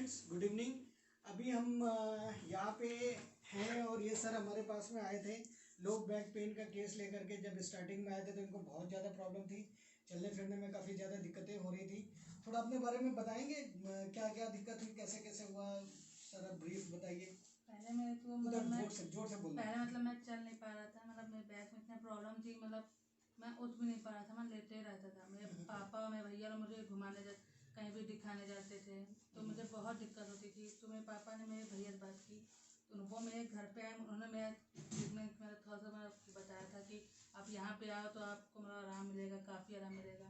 Friends, good evening. अभी हम यहाँ पे हैं और ये सर हमारे पास में आए थे लो बैक पेन का केस लेकर के। जब स्टार्टिंग में आए थे तो इनको बहुत ज़्यादा प्रॉब्लम थी, चलने फिरने में काफ़ी ज़्यादा दिक्कतें हो रही थी। थोड़ा अपने बारे में बताएंगे क्या क्या दिक्कत हुई, कैसे कैसे हुआ, सर ब्रीफ बताइए। पहले मेरे को जोर से बोलना। पहले मतलब मैं चल नहीं पा रहा था, मतलब मेरे बैक में इतनी प्रॉब्लम थी, मतलब मैं उठ भी नहीं पा रहा था, मैं लेटे रहता था। मेरे पापा और मेरे भैया लोग मुझे घुमाने कहीं भी दिखाने जाते थे तो मुझे बहुत दिक्कत होती थी। तो मेरे पापा ने मेरे भैया से बात की तो वो मेरे घर पे आए, उन्होंने मेरा ट्रीटमेंट मेरा थोड़ा सा बताया था कि आप यहाँ पे आओ तो आपको मतलब आराम मिलेगा, काफ़ी आराम मिलेगा।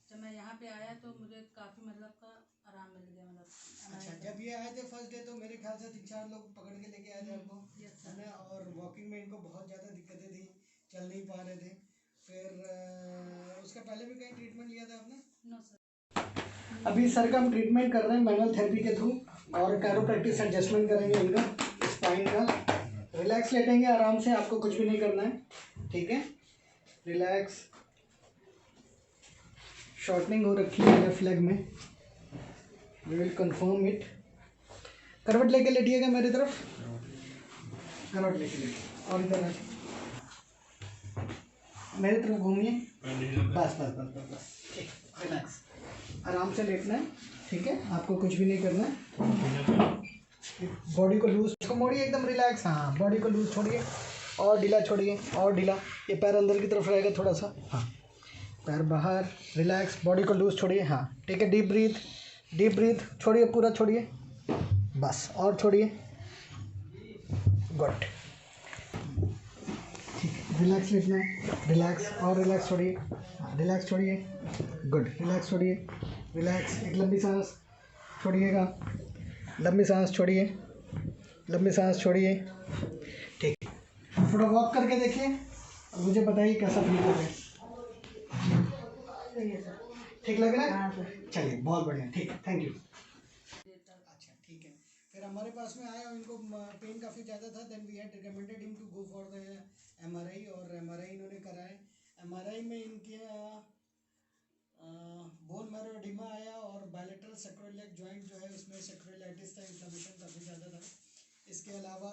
जब मैं यहाँ पे आया तो मुझे काफ़ी मतलब का आराम मिल गया। मतलब अच्छा, जब ये आए थे फर्स्ट डे तो मेरे ख्याल से 3-4 लोग पकड़ के लेके आए थे आपको, है ना? और वॉकिंग में इनको बहुत ज़्यादा दिक्कतें थी, चल नहीं पा रहे थे। फिर उसका पहले भी कहीं ट्रीटमेंट लिया था आपने? No sir. अभी सर का हम ट्रीटमेंट कर रहे हैं मैनुअल थेरेपी के थ्रू, और कैरोप्रैक्टिस एडजस्टमेंट करेंगे इनका, स्पाइन का। रिलैक्स लेटेंगे आराम से, आपको कुछ भी नहीं करना है, ठीक है? रिलैक्स। शॉर्टनिंग हो रखी है लेफ्ट लेग में, वी विल कंफर्म इट। करवट लेके लेटिएगा मेरी तरफ, करवट लेके लेटिए और इधर मेरी तरफ घूमिए। बस बस बस बस बस, ठीक। रिलैक्स, आराम से लेटना है, ठीक है? आपको कुछ भी नहीं करना है। बॉडी को लूज को मोड़िए, एकदम रिलैक्स। हाँ, बॉडी को लूज छोड़िए और ढीला छोड़िए और ढीला। ये पैर अंदर की तरफ रहेगा थोड़ा सा, हाँ, पैर बाहर। रिलैक्स, बॉडी को लूज छोड़िए। हाँ, ठीक है। Deep breath, deep breath. छोड़िए, पूरा छोड़िए, बस। और छोड़िए, गुड। रिलैक्स लेटना है, रिलैक्स और रिलैक्स छोड़िए, रिलैक्स छोड़िए, गुड। रिलैक्स छोड़िए, रिलैक्स। एक लंबी सांस छोड़िएगा, लंबी सांस छोड़िए, लंबी सांस छोड़िए, ठीक। थोड़ा वॉक करके देखिए और मुझे बताइए कैसा फील कर रहे हैं। ठीक लग रहा है? चलिए, बहुत बढ़िया, ठीक है, थैंक यू। अच्छा, ठीक है। फिर हमारे पास में आए और इनको पेन काफ़ी ज़्यादा था, then we had recommended him to go for the MRI, और एमआरआई इन्होंने कराए। एमआरआई में इनके बोन मैरो एडिमा आया और बायलेटरल सैक्रोइलेग जॉइंट जो है उसमें सैक्रोइलाइटिस था, इन्फ्लेमेशन काफ़ी ज़्यादा था। इसके अलावा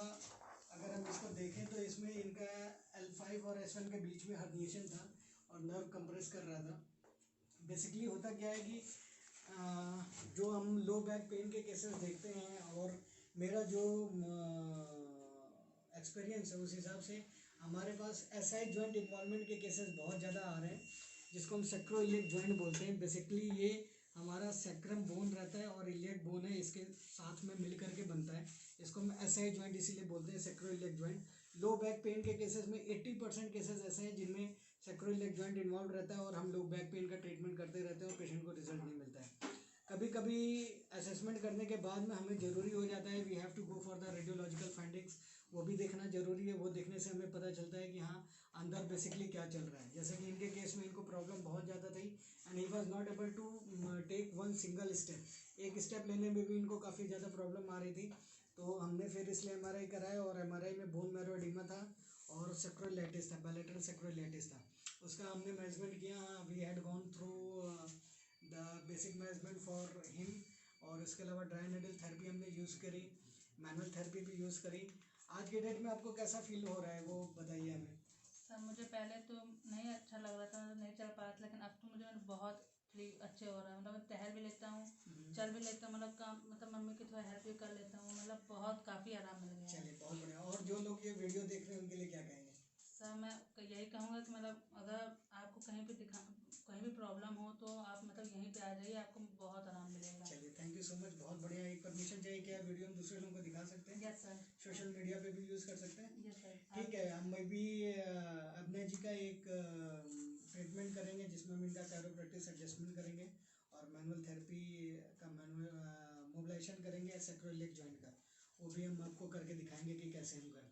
अगर हम इसको देखें तो इसमें इनका L5 और S1 के बीच में हर्निएशन था और नर्व कंप्रेस कर रहा था। बेसिकली होता क्या है कि जो हम लो बैक पेन के केसेस देखते हैं और मेरा जो एक्सपीरियंस है उस हिसाब से हमारे पास SI जॉइंट इन्वॉल्वमेंट के केसेस बहुत ज़्यादा आ रहे हैं, जिसको हम सैक्रोइलियक जॉइंट बोलते हैं। बेसिकली ये हमारा सैक्रम बोन रहता है और इलियक बोन है, इसके साथ में मिल करके बनता है। इसको हम SI जॉइंट इसीलिए बोलते हैं, sacroiliac joint. Low back pain के केसेस में 80% केसेस ऐसे हैं जिनमें सैक्रोइलियक जॉइंट इन्वॉल्व रहता है और हम लोग बैक पेन का ट्रीटमेंट करते रहते हैं और पेशेंट को रिजल्ट नहीं मिलता है। कभी कभी असेसमेंट करने के बाद में हमें ज़रूरी हो जाता है, we have to go for the radiological findings. वो भी देखना ज़रूरी है, वो देखने से हमें पता चलता है कि हाँ अंदर बेसिकली क्या चल रहा है। जैसे कि इनके केस में इनको प्रॉब्लम बहुत ज़्यादा थी and he was not able to take one single step. एक स्टेप लेने में भी इनको काफ़ी ज़्यादा प्रॉब्लम आ रही थी, तो हमने फिर इसलिए एमआरआई कराया और एमआरआई में बोन मैरो एडिमा था और सैक्रोइलाइटिस था, बायलेटरल सैक्रोइलाइटिस था। उसका हमने मैनेजमेंट किया। We had gone through the basic management for him, और इसके अलावा ड्राई नेडल थेरेपी हमने यूज़ करी, मैनुअल थेरेपी भी यूज़ करी। आज के डेट में आपको कैसा फील हो रहा है वो बताइए हमें। सर मुझे पहले तो नहीं अच्छा लग रहा था, नहीं चल पा रहा था, लेकिन अब तो मुझे बहुत अच्छे हो रहा है। मतलब मैं टहल भी लेता हूँ, चल भी लेता हूँ, मतलब काम, मतलब मम्मी की थोड़ा हेल्प भी कर लेता हूँ, मतलब बहुत काफ़ी आराम मिल गया है। चलिए, बहुत बढ़िया। और जो लोग ये वीडियो देख रहे हैं उनके लिए क्या कहेंगे? सर मैं यही कहूँगा कि मतलब अगर आपको कहीं भी प्रॉब्लम हो तो आप मतलब यहीं पे आ जाइए, आपको बहुत आराम मिलेगा। चलिए, थैंक यू सो मच, बहुत बढ़िया। एक परमिशन चाहिए कि आप वीडियो में दूसरे लोगों को दिखा सकते हैं? Yes sir. सोशल मीडिया पे भी यूज़ कर सकते हैं? Yes sir. ठीक है। हम भी अभिनय जी का एक ट्रीटमेंट करेंगे जिसमें हम इनका कैरोप्रैक्टिस एडजस्टमेंट करेंगे और मैनुअल थेरेपी का मैनुअल मोबिलाइजेशन करेंगे सैक्रोइलियक जॉइंट का, वो भी हम आपको करके दिखाएंगे कि कैसे हम करते हैं।